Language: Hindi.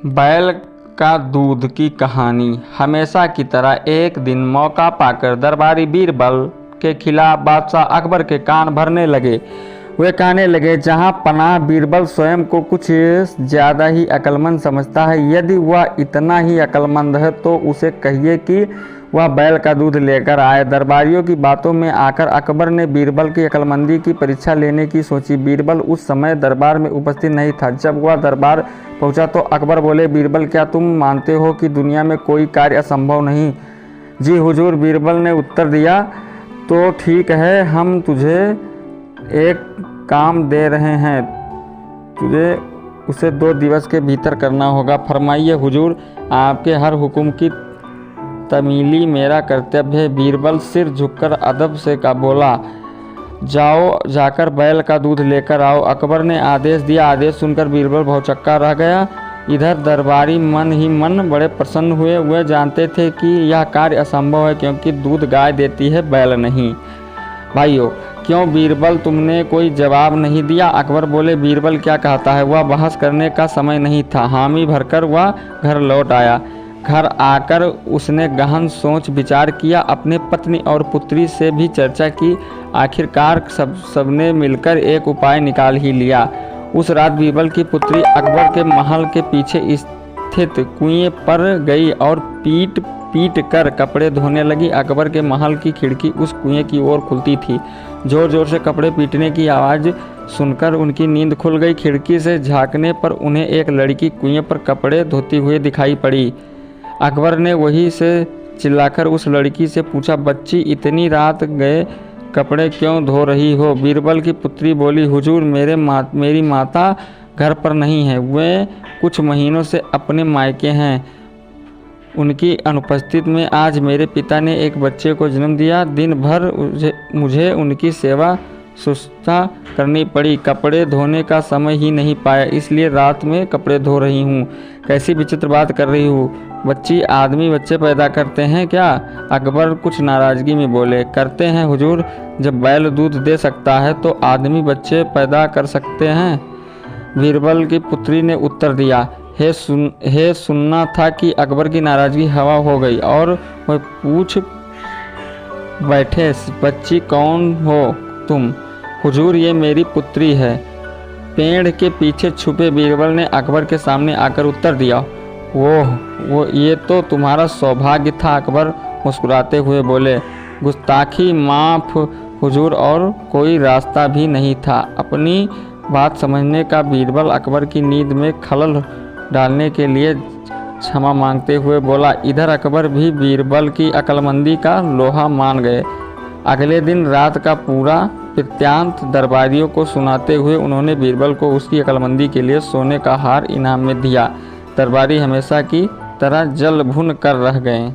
बैल का दूध की कहानी। हमेशा की तरह एक दिन मौका पाकर दरबारी बीरबल के खिलाफ बादशाह अकबर के कान भरने लगे। वे कहने लगे, जहां पनाह बीरबल स्वयं को कुछ ज़्यादा ही अक्लमंद समझता है। यदि वह इतना ही अक्लमंद है तो उसे कहिए कि वह बैल का दूध लेकर आए। दरबारियों की बातों में आकर अकबर ने बीरबल की अक्लमंदी की परीक्षा लेने की सोची। बीरबल उस समय दरबार में उपस्थित नहीं था। जब वह दरबार पहुंचा तो अकबर बोले, बीरबल, क्या तुम मानते हो कि दुनिया में कोई कार्य असंभव नहीं? जी हुजूर, बीरबल ने उत्तर दिया। तो ठीक है, हम तुझे एक काम दे रहे हैं, तुझे उसे 2 दिवस के भीतर करना होगा। फरमाइए हुजूर, आपके हर हुक्म की तमीली मेरा कर्तव्य है। बीरबल सिर झुककर अदब से का बोला, जाओ जाकर बैल का दूध लेकर आओ। अकबर ने आदेश दिया। आदेश सुनकर बीरबल भौचक्का रह गया। इधर दरबारी मन ही मन बड़े प्रसन्न हुए। वे जानते थे कि यह कार्य असंभव है, क्योंकि दूध गाय देती है, बैल नहीं। भाइयों, क्यों बीरबल, तुमने कोई जवाब नहीं दिया? अकबर बोले, बीरबल क्या कहता है? वह बहस करने का समय नहीं था। हामी भरकर वह घर लौट आया। घर आकर उसने गहन सोच विचार किया, अपने पत्नी और पुत्री से भी चर्चा की। आखिरकार सबने मिलकर एक उपाय निकाल ही लिया। उस रात बीरबल की पुत्री अकबर के महल के पीछे स्थित कुएं पर गई और पीट पीट कर कपड़े धोने लगी। अकबर के महल की खिड़की उस कुएं की ओर खुलती थी। जोर जोर से कपड़े पीटने की आवाज़ सुनकर उनकी नींद खुल गई। खिड़की से झांकने पर उन्हें एक लड़की कुएं पर कपड़े धोती हुई दिखाई पड़ी। अकबर ने वहीं से चिल्लाकर उस लड़की से पूछा, बच्ची, इतनी रात गए कपड़े क्यों धो रही हो? बीरबल की पुत्री बोली, हुजूर, मेरी माता घर पर नहीं है। वे कुछ महीनों से अपने मायके हैं। उनकी अनुपस्थिति में आज मेरे पिता ने एक बच्चे को जन्म दिया। दिन भर मुझे उनकी सेवा शुश्रूषा करनी पड़ी। कपड़े धोने का समय ही नहीं पाया, इसलिए रात में कपड़े धो रही हूँ। कैसी विचित्र बात कर रही हूँ बच्ची, आदमी बच्चे पैदा करते हैं क्या? अकबर कुछ नाराज़गी में बोले, करते हैं हुजूर। जब बैल दूध दे सकता है तो आदमी बच्चे पैदा कर सकते हैं। बीरबल की पुत्री ने उत्तर दिया, हे सुनना था कि अकबर की नाराज़गी हवा हो गई और वह पूछ बैठे, बच्ची, कौन हो तुम? हुजूर, ये मेरी पुत्री है। पेड़ के पीछे छुपे बीरबल ने अकबर के सामने आकर उत्तर दिया, वो ये तो तुम्हारा सौभाग्य था। अकबर मुस्कुराते हुए बोले, गुस्ताखी माफ़ हुजूर, और कोई रास्ता भी नहीं था। अपनी बात समझने का बीरबल अकबर की नींद में खलल डालने के लिए क्षमा मांगते हुए बोला। इधर अकबर भी बीरबल की अक्लमंदी का लोहा मान गए। अगले दिन रात का पूरा वृत्तांत दरबारियों को सुनाते हुए उन्होंने बीरबल को उसकी अक्लमंदी के लिए सोने का हार इनाम में दिया। दरबारी हमेशा की तरह जल भुन कर रह गए।